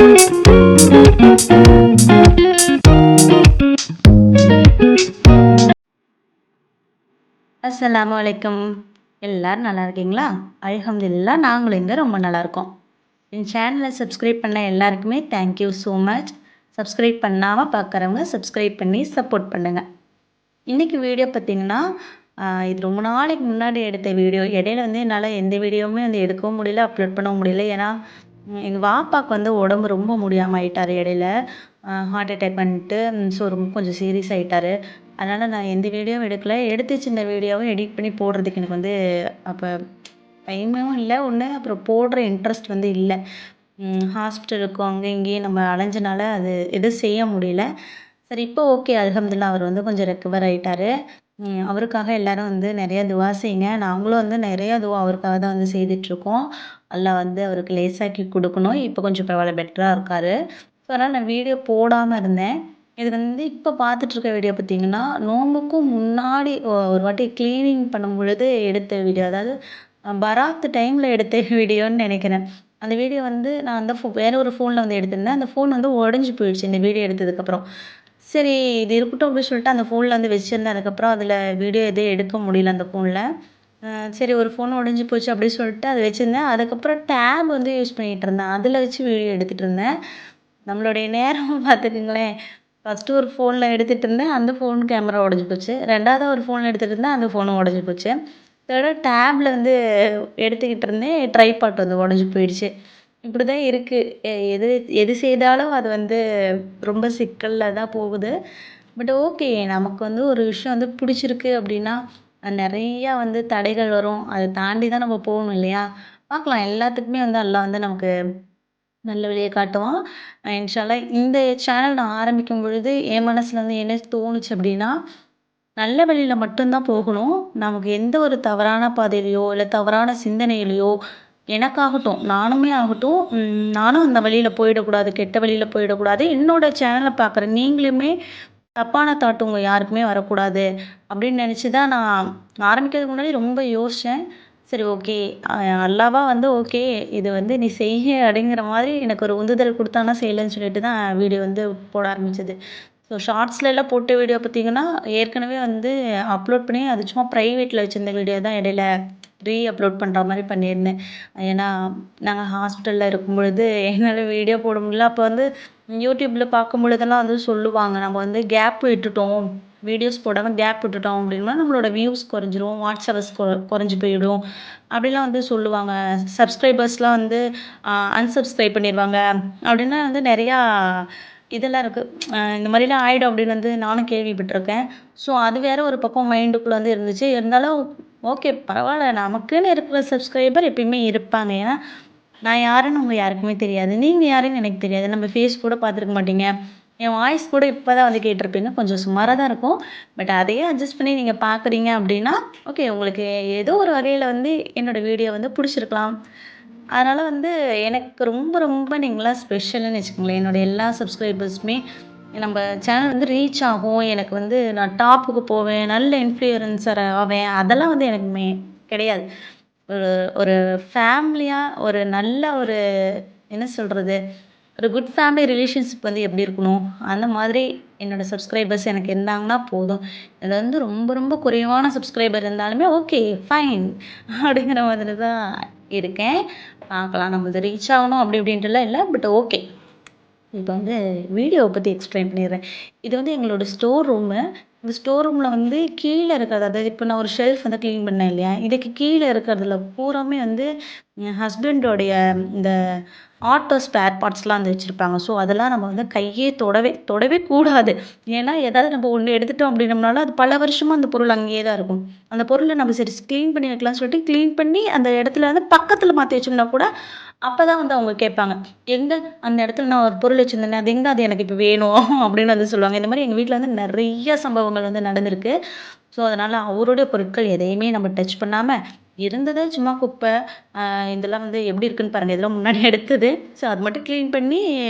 அஸ்ஸலாமு அலைக்கும். எல்லாரும் நல்லா இருக்கீங்களா? அல்ஹம்துலில்லாஹ் நாங்களும் இங்க ரொம்ப நல்லா இருக்கோம். என் சேனலை சப்ஸ்கிரைப் பண்ண எல்லாருக்குமே தேங்க்யூ ஸோ மச். சப்ஸ்கிரைப் பண்ணாம பார்க்குறவங்க சப்ஸ்கிரைப் பண்ணி சப்போர்ட் பண்ணுங்க. இன்னைக்கு வீடியோ பார்த்தீங்கன்னா, இது ரொம்ப நாளைக்கு முன்னாடி எடுத்த வீடியோ. இடையில வந்து என்னால எந்த வீடியோவுமே வந்து எடுக்கவும் முடியல, அப்லோட் பண்ணவும் முடியல. ஏன்னா, எங்க வாப்பாக்கு வந்து உடம்பு ரொம்ப முடியாம ஆயிட்டாரு இடையில. ஹார்ட் அட்டாக் வந்துட்டு ஸோ ரொம்ப கொஞ்சம் சீரியஸ் ஆயிட்டாரு. அதனால நான் எந்த வீடியோவும் எடுக்கல. எடுத்து வச்சிருந்த வீடியோவும் எடிட் பண்ணி போடுறதுக்கு எனக்கு வந்து அப்ப டைமும் இல்ல ஒண்ணு. அப்புறம் போடுற இன்ட்ரெஸ்ட் வந்து இல்ல. ஹாஸ்பிட்டலுக்கும் அங்க இங்கேயும் நம்ம அலைஞ்சனால அது எதுவும் செய்ய முடியல. சரி இப்போ ஓகே அல்ஹம்துலில்லாஹ் அவர் வந்து கொஞ்சம் ரெக்கவர் ஆயிட்டாரு. அவருக்காக எல்லாரும் வந்து நெறைய துவா செய்யுங்க. நாங்களும் வந்து நெறைய துவா அவருக்காக தான் வந்து செய்துட்ருக்கோம். அல்லாஹ் வந்து அவருக்கு லேசாக்கி குடுக்கணும். இப்போ கொஞ்சம் பரவால்ல பெட்டரா இருக்காரு. ஸோ அதனால நான் வீடியோ போடாம இருந்தேன். இது வந்து இப்போ பார்த்துட்ருக்க வீடியோ பார்த்தீங்கன்னா, நோம்புக்கும் முன்னாடி ஒரு வாட்டி கிளீனிங் பண்ணும்பொழுது எடுத்த வீடியோ. அதாவது பராத்து டைம்ல எடுத்த வீடியோன்னு நெனைக்கிறேன். அந்த வீடியோ வந்து நான் அந்த வேற ஒரு ஃபோன்ல வந்து எடுத்திருந்தேன். அந்த ஃபோன் வந்து உடைஞ்சு போயிடுச்சு இந்த வீடியோ எடுத்ததுக்கப்புறம். சரி இது இருக்கட்டும் அப்படின்னு சொல்லிட்டு அந்த ஃபோன்ல வந்து வச்சிருந்தேன். அதுக்கப்புறம் அதில வீடியோ எதுவும் எடுக்க முடியல அந்த ஃபோன்ல. சரி ஒரு ஃபோன் உடைஞ்சு போச்சு அப்படின்னு சொல்லிட்டு அத வச்சிருந்தேன். அதுக்கப்புறம் டேப் வந்து யூஸ் பண்ணிட்டு இருந்தேன். அதில வச்சு வீடியோ எடுத்துட்டு இருந்தேன். நம்மளுடைய நேரம் பார்த்துக்கங்களேன். ஃபர்ஸ்ட்டு ஒரு ஃபோன்ல எடுத்துட்டு இருந்தேன். அந்த ஃபோன் கேமரா உடைஞ்சு போச்சு. 2வதா ஒரு ஃபோன்ல எடுத்துட்டு இருந்தேன். அந்த ஃபோனும் உடைஞ்சு போச்சு. 3டா டேப்ல வந்து எடுத்துக்கிட்டு இருந்தேன். ட்ரைபாட் வந்து உடைஞ்சு போயிடுச்சு. இப்படிதான் இருக்கு. எது எது செய்தாலும் அது வந்து ரொம்ப சிக்கல்ல தான் போகுது. But okay. நமக்கு வந்து ஒரு விஷயம் வந்து பிடிச்சிருக்கு அப்படின்னா, நெறையா வந்து தடைகள் வரும். அத தாண்டி தான் நம்ம போகணும் இல்லையா? பார்க்கலாம் எல்லாத்துக்குமே வந்து அல்லாஹ் வந்து நமக்கு நல்ல வழிய காட்டுவான். இன்ஷா அல்லாஹ் இந்த சேனல் நான் ஆரம்பிக்கும் பொழுது என் மனசுல வந்து என்ன தோணுச்சு அப்படின்னா, நல்ல வழியில மட்டும் தான் போகணும். நமக்கு எந்த ஒரு தவறான பாதையிலயோ, இல்ல தவறான சிந்தனையிலயோ எனக்காகட்டும், நானுமே ஆகட்டும், நானும் அந்த வழியில போயிடக்கூடாது. கெட்ட வழியில போயிடக்கூடாது. என்னோட சேனல பார்க்குற நீங்களுமே தப்பான தாட் உங்க யாருக்குமே வரக்கூடாது. அப்படின்னு நினைச்சு தான் நான் ஆரம்பிக்கிறதுக்கு முன்னாடி ரொம்ப யோசிச்சேன். சரி ஓகே. அ அல்லாவா வந்து ஓகே. இது வந்து நீ செய்யி அப்படிங்கிற மாதிரி எனக்கு ஒரு உந்துதல் குடுத்தான்னா செய்யலன்னு சொல்லிட்டு தான் வீடியோ வந்து போட ஆரம்பிச்சது. ஸோ ஷார்ட்ஸ்லலாம் போட்ட வீடியோ பார்த்தீங்கன்னா, ஏற்கனவே வந்து அப்லோட் பண்ணி அது சும்மா பிரைவேட்ல வச்சிருந்த வீடியோ தான் இடையில அப்லோட் பண்ற மாரி பண்ணியிருந்தேன். ஏன்னா, நாங்க ஹாஸ்பிட்டல்ல இருக்கும்பொழுது என்னால வீடியோ போட முடியல. அப்போ வந்து யூடியூப்ல பார்க்கும்பொழுதெல்லாம் வந்து சொல்லுவாங்க. நம்ம வந்து கேப் விட்டுட்டோம். வீடியோஸ் போடாம கேப் விட்டுட்டோம் அப்படின்னா, நம்மளோட வியூஸ் குறைஞ்சிரும். வாட்ச் ஹவர்ஸ் குறைஞ்சு போயிடும். அப்படிலாம் வந்து சொல்லுவாங்க. சப்ஸ்கிரைபர்ஸ்லாம் வந்து அன்சப்ஸ்கிரைப் பண்ணிருவாங்க. அப்படின்லாம் வந்து நெறையா இதெல்லாம் இருக்கு. இந்த மாரிலாம் ஆயிடும் அப்படின்னு வந்து நானும் கேள்விப்பட்டுருக்கேன். ஸோ அது வேற ஒரு பக்கம் மைண்டுக்குள்ள வந்து இருந்துச்சு. இருந்தாலும் ஓகே பரவால்ல. நமக்குன்னு இருக்கிற சப்ஸ்கிரைபர் எப்பயுமே இருப்பாங்க. ஏன்னா, நான் யாருன்னு உங்க யாருக்குமே தெரியாது. நீங்க யாருன்னு எனக்கு தெரியாது. நம்ம ஃபேஸ் கூட பார்த்துருக்க மாட்டீங்க. என் வாய்ஸ் கூட இப்ப தான் வந்து கேட்டிருப்பீங்க. கொஞ்சம் சுமாரா தான் இருக்கும். பட் அதையே அட்ஜஸ்ட் பண்ணி நீங்க பார்க்குறீங்க அப்படின்னா, ஓகே உங்களுக்கு ஏதோ ஒரு வகையில வந்து என்னோட வீடியோ வந்து புடிச்சிருக்கலாம். அதனால வந்து எனக்கு ரொம்ப ரொம்ப நீங்கலாம் ஸ்பெஷல்ன்னு வச்சுக்கோங்களேன். என்னோட எல்லா சப்ஸ்கிரைபர்ஸுமே நம்ப சேனல் வந்து ரீச் ஆகும். எனக்கு வந்து நான் டாப்புக்கு போவேன். நல்ல இன்ஃப்ளூயன்சர் ஆவேன். அதெல்லாம் வந்து எனக்கு கிடையாது. ஒரு ஒரு ஃபேமிலியா ஒரு நல்ல ஒரு என்ன சொல்றது? ஒரு குட் ஃபேமிலி ரிலேஷன்ஷிப் வந்து எப்படி இருக்கணும்? அந்த மாதிரி என்னோட சப்ஸ்கிரைபர்ஸ் எனக்கு இருந்தாங்கன்னா போதும். இதுல வந்து ரொம்ப ரொம்ப குறைவான சப்ஸ்கிரைபர் இருந்தாலுமே ஓகே ஃபைன் அப்படிங்கிற மாதிரி தான் இருக்கேன். பார்க்கலாம் நம்மளது ரீச் ஆகணும் அப்படி இப்படின்ட்டுலாம் இல்ல. But okay. இப்போ வந்து வீடியோவ பத்தி எக்ஸ்பிளைன் பண்ணிடுறேன். இது வந்து எங்களோட ஸ்டோர் ரூமு. இந்த ஸ்டோர் ரூம்ல வந்து கீழ இருக்கிறது அதாவது இப்போ நான் ஒரு ஷெல்ஃப் வந்து கிளீன் பண்ணேன் இல்லையா? இதுக்கு கீழ இருக்கிறதுல பூராமே வந்து என் ஹஸ்பண்டோடைய இந்த ஆட்டோ ஸ்பேர் பார்ட்ஸ்லாம் வந்து வச்சிருப்பாங்க. ஸோ அதெல்லாம் நம்ம வந்து கையே தொடவே கூடாது. ஏன்னா ஏதாவது நம்ம ஒண்ணு எடுத்துட்டோம் அப்படின்னம்னால, அது பல வருஷமா அந்த பொருள் அங்கேயே தான் இருக்கும். அந்த பொருள நம்ம சரி கிளீன் பண்ணி வைக்கலாம்னு சொல்லிட்டு கிளீன் பண்ணி அந்த இடத்துல வந்து பக்கத்துல மாத்தி வச்சோம்னா கூட, அப்பதான் வந்து அவங்க கேட்பாங்க. எங்க அந்த இடத்துல நான் ஒரு பொருள் வச்சிருந்தேனே, அது எங்க? அது எனக்கு இப்ப வேணும் அப்படின்னு வந்து சொல்லுவாங்க. இந்த மாரி எங்க வீட்ல வந்து நெறைய சம்பவங்கள் வந்து நடந்திருக்கு. ஸோ, அதனால அவருடைய பொருட்கள் எதையுமே நம்ம டச் பண்ணாம, இருந்தத சும்மா குப்பை, இதெல்லாம் வந்து எப்படி இருக்குன்னு பாருங்க. இதெல்லாம் முன்னாடி எடுத்தது. ஸோ, அது மட்டும் கிளீன் பண்ணி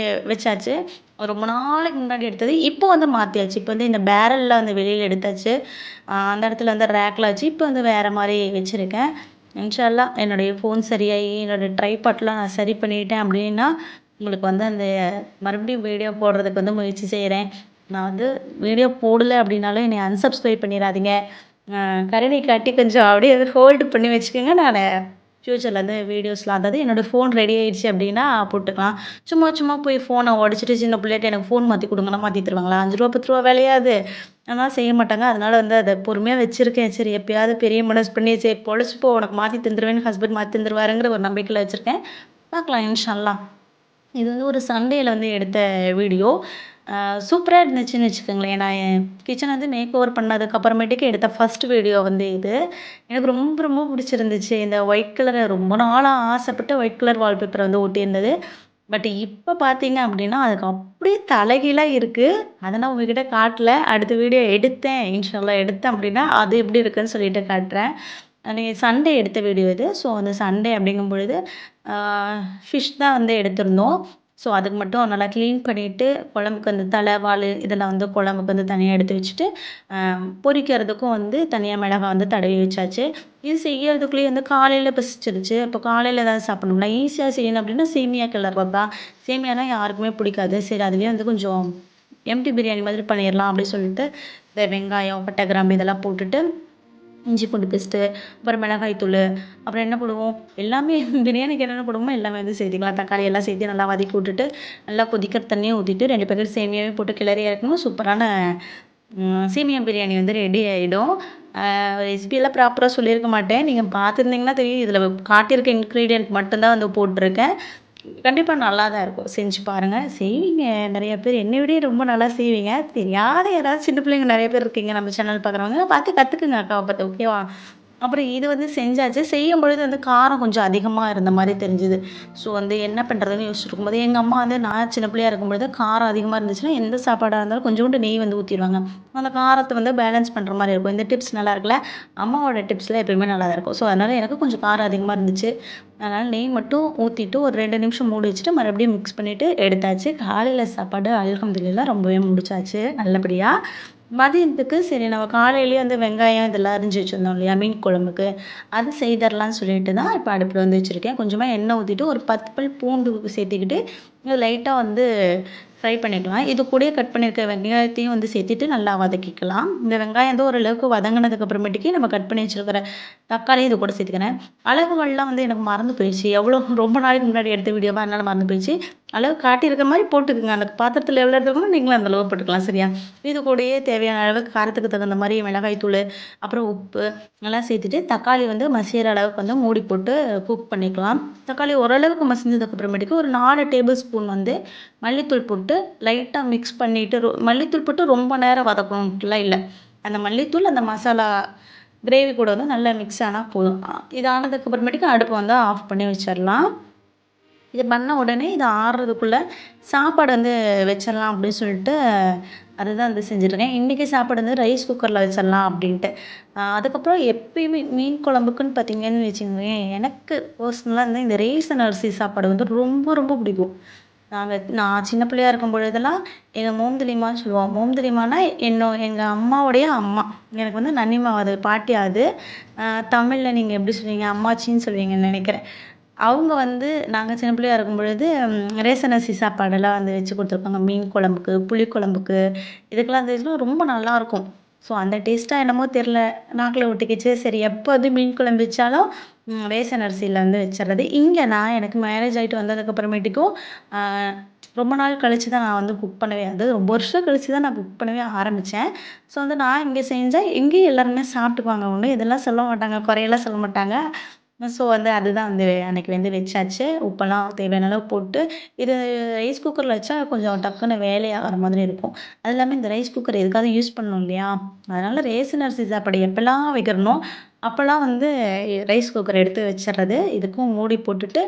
வச்சாச்சு. ரொம்ப நாளைக்கு முன்னாடி எடுத்தது. இப்போ வந்து மாத்தியாச்சு. இப்போ வந்து இந்த பேரல்லாம் வந்து வெளியில எடுத்தாச்சு. அந்த இடத்துல வந்து ரேக்ல வச்சு, இப்போ வந்து வேற மாரி வச்சிருக்கேன். இன்ஷா அல்லாஹ் என்னுடைய ஃபோன் சரியாகி, என்னோட ட்ரைபாட்லாம் நான் சரி பண்ணிட்டேன் அப்படின்னா, உங்களுக்கு வந்து அந்த மறுபடியும் வீடியோ போடுறதுக்கு வந்து முயற்சி செய்கிறேன். நான் வந்து வீடியோ போடல அப்படின்னாலும் என்னை அன்சப்ஸ்கிரைப் பண்ணிடாதீங்க. கருணை காட்டி கொஞ்சம் அப்படியே ஹோல்டு பண்ணி வச்சுக்கோங்க. நான் ஃப்யூச்சரில் வந்து வீடியோஸ்லாம் அதாவது என்னோடய ஃபோன் ரெடி ஆயிடுச்சு அப்படின்னா போட்டுக்கலாம். சும்மா சும்மா போய் ஃபோனை உடச்சிட்டு சின்ன பிள்ளைகிட்ட எனக்கு ஃபோன் மாற்றி கொடுங்கன்னா மாற்றி தருவாங்களா? ரூ. 5 ரூ. 10 வேலையா அது? அதெல்லாம் செய்ய மாட்டாங்க. அதனால வந்து அத பொறுமையா வச்சிருக்கேன். சரி எப்பயாவது பெரிய மனசு பண்ணி சரி பொழச்சுப்போ உனக்கு மாத்தி தந்துருவேன்னு ஹஸ்பண்ட் மாத்தி தந்துருவாருங்கிற ஒரு நம்பிக்கையில வச்சிருக்கேன். பார்க்கலாம் இன்ஷா அல்லாஹ். இது வந்து ஒரு சண்டேல வந்து எடுத்த வீடியோ. சூப்பரா இருந்துச்சுன்னு வச்சுக்கோங்களேன். நான் என் கிச்சன் வந்து மேக் ஓவர் பண்ணதுக்கு அப்புறமேட்டுக்கு எடுத்த ஃபர்ஸ்ட் வீடியோ வந்து இது. எனக்கு ரொம்ப ரொம்ப பிடிச்சிருந்துச்சு. இந்த ஒயிட் கலர் ரொம்ப நாளா ஆசைப்பட்டு ஒயிட் கலர் வால்பேப்பர் வந்து ஒட்டியிருந்தது. பட் இப்ப பார்த்தீங்க அப்படின்னா, அதுக்கு அப்படியே தலைகீழா இருக்கு. அத நான் உங்ககிட்ட காட்டல. அடுத்த வீடியோ எடுத்தேன். இன்ஷா அல்லாஹ் எடுத்தேன் அப்படின்னா, அது எப்படி இருக்குன்னு சொல்லிட்டு காட்டுறேன். அன்னைக்கு சண்டே எடுத்த வீடியோ இது. ஸோ அந்த சண்டே அப்படிங்கும் பொழுது, ஆ ஃபிஷ் தான் வந்து எடுத்திருந்தோம். ஸோ அதுக்கு மட்டும் நல்லா கிளீன் பண்ணிட்டு, குழம்புக்கு அந்த தலை, வாலு இதெல்லாம் வந்து குழம்புக்கு வந்து தனியா எடுத்து வச்சுட்டு, அ பொரிக்கிறதுக்கும் வந்து தனியா மிளகாய் வந்து தடவி வச்சாச்சு. இது செய்யறதுக்குள்ளேயே வந்து காலையில பசிச்சிருச்சு. அப்போ காலையில ஏதாவது சாப்பிடணும்ல, ஈஸியா செய்யணும் அப்படின்னா சேமியா கிளறுறது தான். சேமியானா யாருக்குமே பிடிக்காது. சரி அதுலயே வந்து கொஞ்சம் எம்டி பிரியாணி மாதிரி பண்ணிடலாம் அப்படின்னு சொல்லிட்டு, இந்த வெங்காயம், பட்டை, கிராம்பு இதெல்லாம் போட்டுட்டு இஞ்சி பூண்டு பேஸ்ட்டு, அப்புறம் மிளகாய் தூளு, அப்புறம் என்ன போடுவோம், எல்லாமே பிரியாணிக்கு என்னென்ன போடுவோமோ எல்லாமே வந்து சேர்த்துக்கலாம். தக்காளி எல்லாம் சேர்த்து நல்லா வதக்கி விட்டுட்டு, நல்லா கொதிக்கிற தண்ணிய ஊத்திட்டு 2 பேக்கெட் சேமியாவையும் போட்டு கிளறி இறக்கணும். சூப்பரான சேமியா பிரியாணி வந்து ரெடி ஆயிடும். ரெசிபியெல்லாம் ப்ராப்பரா சொல்லியிருக்க மாட்டேன். நீங்க பார்த்துருந்தீங்கன்னா தெரியும். இதில காட்டியிருக்க இன்கிரீடியன்ட் மட்டும் தான் வந்து போட்டுருக்கேன். கண்டிப்பா நல்லா தான் இருக்கும். செஞ்சு பாருங்க. செய்வீங்க நெறைய பேர். என்னை விடயே ரொம்ப நல்லா செய்வீங்க. தெரியாத யாராவது சின்ன பிள்ளைங்க நெறைய பேர் இருக்கீங்க நம்ம சேனல் பார்க்குறவங்க. பார்த்து கத்துக்குங்க அக்காவ பார்த்து. ஓகேவா? அப்புறம் இது வந்து செஞ்சாச்சு. செய்யும்பொழுது வந்து காரம் கொஞ்சம் அதிகமா இருந்த மாரி தெரிஞ்சுது. ஸோ வந்து என்ன பண்ணுறதுன்னு யோசிச்சுட்டு இருக்கும்போது, எங்க அம்மா வந்து நான் சின்ன பிள்ளையா இருக்கும்பொழுது காரம் அதிகமா இருந்துச்சுன்னா, எந்த சாப்பாடா இருந்தாலும் கொஞ்சோண்டு நெய் வந்து ஊத்திருவாங்க. அந்த காரத்த வந்து பேலன்ஸ் பண்ற மாரி இருக்கும். இந்த டிப்ஸ் நல்லா இருக்குல்ல. அம்மாவோட டிப்ஸ்லாம் எப்பயுமே நல்லா தான் இருக்கும். ஸோ அதனால எனக்கு கொஞ்சம் காரம் அதிகமா இருந்துச்சு. அதனால நெய் மட்டும் ஊத்திட்டு ஒரு 2 நிமிஷம் மூடி வச்சுட்டு மறுபடியும் மிக்ஸ் பண்ணிட்டு எடுத்தாச்சு. காலையில சாப்பாடு அல்ஹம்துலில்லாஹ் ரொம்பவே முடிச்சாச்சு நல்லபடியா. மதியத்துக்கு சரி நம்ம காலையிலேயே வந்து வெங்காயம் இதெல்லாம் அரிஞ்சு வச்சிருந்தோம் இல்லையா? மீன் குழம்புக்கு. அது செய்தரலான்னு சொல்லிட்டு தான் இப்ப அடுப்புல வந்து வச்சிருக்கேன். கொஞ்சமா எண்ணெய் ஊத்திட்டு ஒரு 10 பல் பூண்டு சேர்த்துக்கிட்டு, லைட்டா வந்து ஃப்ரை பண்ணிக்கலாம். இது கூடயே கட் பண்ணியிருக்க வெங்காயத்தையும் வந்து சேர்த்துட்டு நல்லா வதக்கிக்கலாம். இந்த வெங்காயம் வந்து ஓரளவுக்கு வதங்குனதுக்கு அப்புறமேட்டுக்கு நம்ம கட் பண்ணி வச்சிருக்கிற தக்காளியும் இது கூட சேர்த்துக்கிறேன். அளவுகள்லாம் வந்து எனக்கு மறந்து போயிடுச்சு. எவ்வளோ ரொம்ப நாளைக்கு முன்னாடி எடுத்த வீடியோவா அதனால மறந்து போயிடுச்சு. அளவு காட்டியிருக்கிற மாரி போட்டுக்கங்க. அந்த பாத்திரத்தில எவ்வளோ எடுத்துக்கணுமோ நீங்களும் அந்த அளவு போட்டுக்கலாம். சரியா? இது கூடயே தேவையான அளவுக்கு காரத்துக்கு தகுந்த மாரி மிளகாய் தூளு, அப்புறம் உப்பு எல்லாம் சேர்த்துட்டு தக்காளி வந்து மசியிற அளவுக்கு வந்து மூடி போட்டு குக் பண்ணிக்கலாம். தக்காளி ஓரளவுக்கு மசிஞ்சதுக்கு அப்புறமேட்டுக்கு ஒரு 4 டேபிள் ஸ்பூன் வந்து மல்லித்தூள் போட்டு லைட்டா மிக்ஸ் பண்ணிட்டு மல்லித்தூள் போட்டு ரொம்ப நேரம் வதக்கணும்ட்டுலாம் இல்ல. அந்த மல்லித்தூள், அந்த மசாலா கிரேவி கூட வந்து நல்லா மிக்ஸ் ஆனா போதும். இது ஆனதுக்கு அப்புறமேட்டுக்கு அடுப்ப வந்து ஆஃப் பண்ணி வச்சிரலாம். இது பண்ண உடனே இது ஆறுறதுக்குள்ள சாப்பாடு வந்து வச்சிடலாம் அப்படின்னு சொல்லிட்டு அதுதான் வந்து செஞ்சுருக்கேன். இன்றைக்கி சாப்பாடு வந்து ரைஸ் குக்கரில் வச்சிடலாம் அப்படின்ட்டு. அதுக்கப்புறம் எப்பயுமே மீன் குழம்புக்குன்னு பார்த்தீங்கன்னு வச்சுக்கோங்களேன், எனக்கு பர்சனலாக வந்து இந்த ரேசன் அரிசி சாப்பாடு வந்து ரொம்ப ரொம்ப பிடிக்கும். நான் சின்ன பிள்ளையா இருக்கும் பொழுதெல்லாம் எங்க மோம்தலிமான்னு சொல்லுவோம். மோம்தலிமான்னா எங்க அம்மாவுடைய அம்மா. எனக்கு வந்து நன்னிமா அது பாட்டி அது. தமிழ்ல நீங்க எப்படி சொல்லுவீங்க? அம்மாச்சின்னு சொல்லுவீங்கன்னு நெனைக்கிறேன். அவங்க வந்து நாங்க சின்ன பிள்ளையா இருக்கும் பொழுது ரேஷன் அரிசி சாப்பாடெல்லாம் வந்து வச்சு குடுத்துருக்காங்க. மீன் குழம்புக்கு, புளி குழம்புக்கு இதுக்கெல்லாம் அந்த இதெல்லாம் ரொம்ப நல்லாயிருக்கும். ஸோ அந்த டேஸ்ட்டா என்னமோ தெரியல. நாக்குல ஒட்டிக்கிச்சு. சரி எப்போ வந்து மீன் குழம்பு வச்சாலும் ரேஷன் அரிசியில வந்து வச்சுறது. இங்க நான் எனக்கு மேரேஜ் ஆயிட்டு வந்ததுக்கு அப்புறமேட்டுக்கும் ஆ ரொம்ப நாள் கழிச்சு தான் நான் வந்து குக் பண்ணவே அதாவது ரொம்ப வருஷம் கழிச்சு தான் நான் குக் பண்ணவே ஆரம்பிச்சேன். ஸோ வந்து நான் இங்க செஞ்சா இங்கேயும் எல்லாருமே சாப்பிட்டுக்குவாங்க. ஒண்ணும் இதெல்லாம் சொல்ல மாட்டாங்க. குறையெல்லாம் சொல்ல மாட்டாங்க. ஸோ வந்து அதுதான் வந்து அன்னைக்கு வந்து வச்சாச்சு. உப்பெல்லாம் தேவையான அளவு போட்டு, இது ரைஸ் குக்கர்ல வச்சா கொஞ்சம் டக்குன்னு வேலையாகிற மாதிரி இருக்கும். அது இல்லாம இந்த ரைஸ் குக்கர் எதுக்காவது யூஸ் பண்ணணும் இல்லையா? அதனால ரேஷன் அரிசி சாப்பாடு எப்பலாம் வைக்கிறனோ, அப்பலாம் வந்து ரைஸ் குக்கர் எடுத்து வச்சுறது. இதுக்கும் மூடி போட்டுட்டு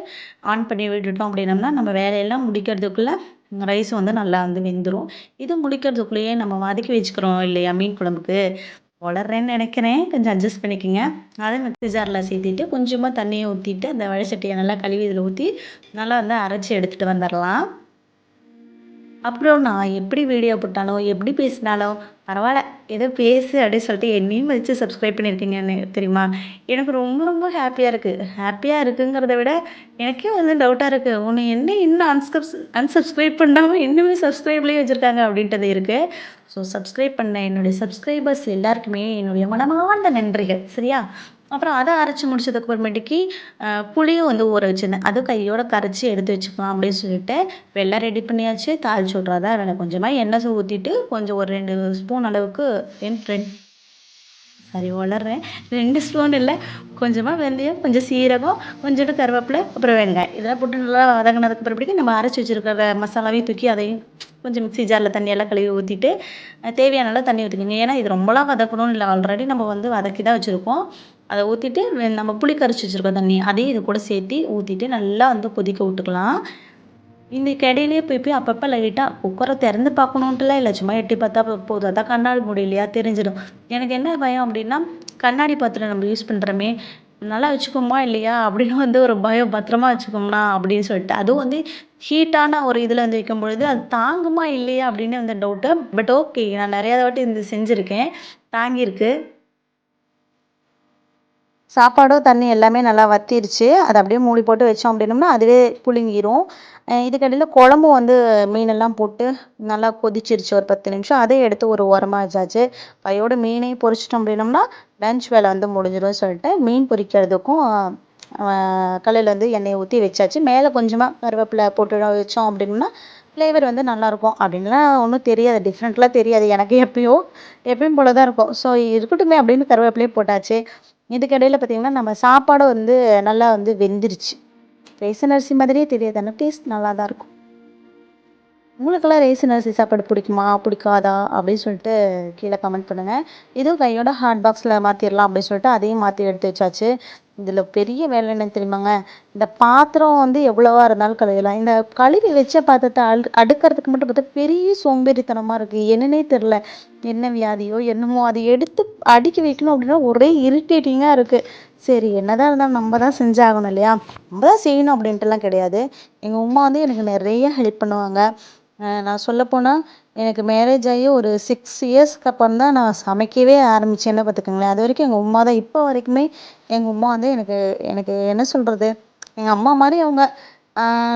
ஆன் பண்ணி விட்டுட்டோம் அப்படின்னம்னா, நம்ம வேலையெல்லாம் முடிக்கிறதுக்குள்ள ரைஸ் வந்து நல்லா வந்து வெந்துரும். இது முடிக்கிறதுக்குள்ளேயே நம்ம வதக்கி வச்சுக்கிறோம் இல்லையா மீன் குழம்புக்கு, ஒளர்றேன்னு நெனைக்கிறேன். கொஞ்சம் அட்ஜஸ்ட் பண்ணிக்கங்க. அத மிக்ஸி ஜார்ல சேர்த்திட்டு, கொஞ்சமா தண்ணிய ஊத்திட்டு, அந்த வடை சட்டிய நல்லா கழுவி இதில ஊத்தி, நல்லா வந்து அரைச்சு எடுத்துட்டு வந்துரலாம். அப்புறம் நான் எப்படி வீடியோ போட்டாலும், எப்படி பேசினாலும் பரவால்ல. ஏதோ பேசு அப்படின்னு சொல்லிட்டு என்னையும் வச்சு சப்ஸ்கிரைப் பண்ணியிருக்கீங்கன்னு தெரியுமா? எனக்கு ரொம்ப ரொம்ப ஹேப்பியா இருக்கு. ஹேப்பியா இருக்குங்கிறத விட எனக்கே வந்து டவுட்டா இருக்கு. உன்ன என்ன இன்னும் அன்சப்ஸ்கிரைப் பண்ணாம இன்னுமே சப்ஸ்கிரைப்லயே வச்சிருக்காங்க அப்படின்றது இருக்கு. ஸோ சப்ஸ்கிரைப் பண்ண என்னுடைய சப்ஸ்கிரைபர்ஸ் எல்லாருக்குமே என்னுடைய மனமார்ந்த நன்றிகள். சரியா? அப்புறம் அத அரைச்சு முடிச்சதுக்கு அப்புறமேட்டுக்கு புளியும் வந்து ஊற வச்சிருந்தேன். அதுவும் கையோட கரைச்சு எடுத்து வச்சுக்கலாம் அப்படின்னு சொல்லிட்டு எல்லாம் ரெடி பண்ணியாச்சு. தாளிச்சு விட்றதா வேலை. கொஞ்சமா எண்ணெய் ஊத்திட்டு கொஞ்சம் ஒரு 2 ஸ்பூன் அளவுக்கு ரெண் ரெண் சாரி உளர்றேன். 2 ஸ்பூன் இல்ல. கொஞ்சமா வெந்தயம், கொஞ்சம் சீரகம், கொஞ்சோண்டு கருவேப்பிலை, அப்புறம் வெங்காயம். இதெல்லாம் போட்டு நல்லா வதங்குனதுக்கு அப்புறமேட்டுக்கு நம்ம அரைச்சு வச்சிருக்கிற மசாலாவையும் தூக்கி அதையும் கொஞ்சம் மிக்ஸி ஜார்ல தண்ணியெல்லாம் கழுவி ஊத்திட்டு, தேவையான அளவு தண்ணி ஊத்திக்கங்க. ஏன்னா இது ரொம்பலாம் வதக்கணும்னு இல்ல. ஆல்ரெடி நம்ம வந்து வதக்கி தான் வச்சிருக்கோம். அத ஊத்திட்டு நம்ம புளி கரைச்சு வச்சிருக்கோம் தண்ணி, அதையும் இது கூட சேர்த்து ஊத்திட்டு நல்லா வந்து கொதிக்க விட்டுக்கலாம். இதுக்கு இடையிலேயே போய் போய் அப்பப்போ லைட்டாக குக்கரை திறந்து பார்க்கணுன்ட்டுலாம் இல்லை, சும்மா எட்டி பார்த்தா போதும். அதான் கண்ணாடி மூடி இல்லையா, தெரிஞ்சிடும். எனக்கு என்ன பயம் அப்படின்னா, கண்ணாடி பாத்திரம் நம்ம யூஸ் பண்ணுறோமே, நல்லா வச்சுக்கோமா இல்லையா அப்படின்னு வந்து ஒரு பயம். பத்திரமா வச்சுக்கோம்னா அப்படின்னு சொல்லிட்டு, அதுவும் வந்து ஹீட்டான ஒரு இதில் வந்து வைக்கும் பொழுது அது தாங்குமா இல்லையா அப்படின்னு வந்து டவுட்டு. பட் ஓகே, நான் நிறையா வாட்டி இது செஞ்சுருக்கேன், தாங்கியிருக்கு. சாப்பாடும் தண்ணி எல்லாமே நல்லா வத்திருச்சு. அத அப்படியே மூடி போட்டு வச்சோம் அப்படின்னோம்னா, அதுவே புழுங்கிரும். இதுக்கிடையில குழம்பு வந்து மீனெல்லாம் போட்டு நல்லா கொதிச்சிருச்சு ஒரு 10 நிமிஷம். அதையும் எடுத்து ஒரு ஓரமா வச்சாச்சு. கையோட மீனையும் பொரிச்சிட்டோம் அப்படின்னோம்னா, லஞ்ச் வேலை வந்து முடிஞ்சிரும்னு சொல்லிட்டு, மீன் பொரிக்கிறதுக்கும் கல்லுல வந்து எண்ணெய ஊத்தி வச்சாச்சு. மேல கொஞ்சமா கருவேப்பிலை போட்டு வச்சோம் அப்படின்னோம்னா, ஃப்ளேவர் வந்து நல்லாயிருக்கும். அப்படின்லாம் ஒண்ணும் தெரியாது. டிஃப்ரெண்ட்லாம் தெரியாது. எனக்கு எப்பயும் போல தான் இருக்கும். ஸோ இருக்கட்டுமே அப்படின்னு கருவேப்பிலையும் போட்டாச்சு. இதுக்கிடையில பார்த்தீங்கன்னா, நம்ம சாப்பாடும் வந்து நல்லா வந்து வெந்துருச்சு. ரேஷன் அரிசி மாதிரியே தெரியாது. ஆனா டேஸ்ட் நல்லா தான் இருக்கும். உங்களுக்கெல்லாம் ரேஷன் அரிசி சாப்பாடு பிடிக்குமா? பிடிக்காதா? அப்படின்னு சொல்லிட்டு கீழ கமெண்ட் பண்ணுங்க. இதுவும் கையோட ஹாட் பாக்ஸ்ல மாத்திரலாம் அப்படின்னு சொல்லிட்டு அதையும் மாத்தி எடுத்து வச்சாச்சு. இதுல பெரிய வேலை என்னன்னு தெரியுமாங்க? இந்த பாத்திரம் வந்து எவ்வளவா இருந்தாலும் கழுவலாம். இந்த கழுவி வச்ச பாத்திரத்த அடுக்கறதுக்கு மட்டும் பார்த்தா பெரிய சோம்பேறித்தனமா இருக்கு. என்னன்னே தெரியல. என்ன வியாதியோ என்னமோ! அத எடுத்து அடுக்கி வைக்கணும் அப்படின்னா ஒரே இரிட்டேட்டிங்கா இருக்கு. சரி, என்னதான் இருந்தாலும் நம்ம தான் செஞ்சாகணும் இல்லையா? நம்ம தான் செய்யணும் அப்படின்ட்டுலாம் கிடையாது. எங்க உம்மா வந்து எனக்கு நிறைய ஹெல்ப் பண்ணுவாங்க. நான் சொல்லப்போனா, எனக்கு மேரேஜ் ஆகி ஒரு 6 இயர்ஸ்க்கு அப்புறம் தான் நான் சமைக்கவே ஆரம்பிச்சேன்னு பார்த்துக்கோங்களேன். அதுவரைக்கும் எங்க உம்மா தான். இப்போ வரைக்குமே எங்க உம்மா வந்து எனக்கு எனக்கு என்ன சொல்றது? எங்க அம்மா மாரி அவங்க.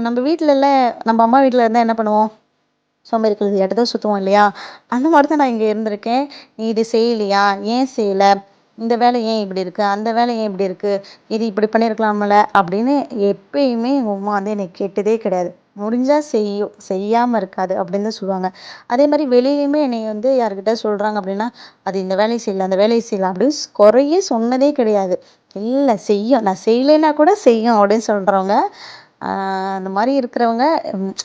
நம்ம வீட்லலாம் நம்ம அம்மா வீட்ல இருந்தா என்ன பண்ணுவோம்? சோம்பேறி கழுதையாட்ட தான் சுத்துவோம் இல்லையா? அந்த மாரி தான் நான் இங்க இருந்திருக்கேன். "நீ இது செய்யலையா? ஏன் செய்யல? இந்த வேலை ஏன் இப்படி இருக்கு? அந்த வேலை ஏன் இப்படி இருக்கு? இது இப்படி பண்ணியிருக்கலாம்ல?" அப்படின்னு எப்பயுமே எங்க உம்மா வந்து என்னை கேட்டதே கிடையாது. முடிஞ்சா செய்யும், செய்யாம இருக்காது அப்படின்னு தான் சொல்லுவாங்க. அதே மாரி வெளியிலயுமே என்னைய வந்து யார்கிட்ட சொல்றாங்க அப்படின்னா, "அது இந்த வேலைய செய்யல, அந்த வேலைய செய்யல" அப்படின்னு குறையே சொன்னதே கிடையாது. இல்ல செய்யும். நான் செய்யலைன்னா கூட செய்யும் அப்படின்னு சொல்றவங்க. அந்த மாரி இருக்கிறவங்க,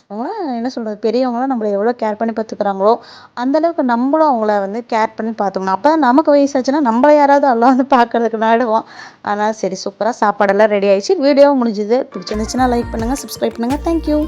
அவங்கலாம் என்ன சொல்றது? பெரியவங்கலாம் நம்மள எவ்வளோ கேர் பண்ணி பார்த்துக்கிறாங்களோ, அந்த அளவுக்கு நம்மளும் அவங்கள வந்து கேர் பண்ணி பார்த்துக்கணும். அப்பதான் நமக்கு வயசாச்சுன்னா நம்மள யாராவது எல்லாம் வந்து பார்க்கறதுக்கு நாடுவோம். அதனால சரி, சூப்பரா சாப்பாடெல்லாம் ரெடி ஆயிடுச்சு. வீடியோவும் முடிஞ்சுது. பிடிச்சிருந்துச்சுன்னா லைக் பண்ணுங்க, சப்ஸ்கிரைப் பண்ணுங்க. Thank you.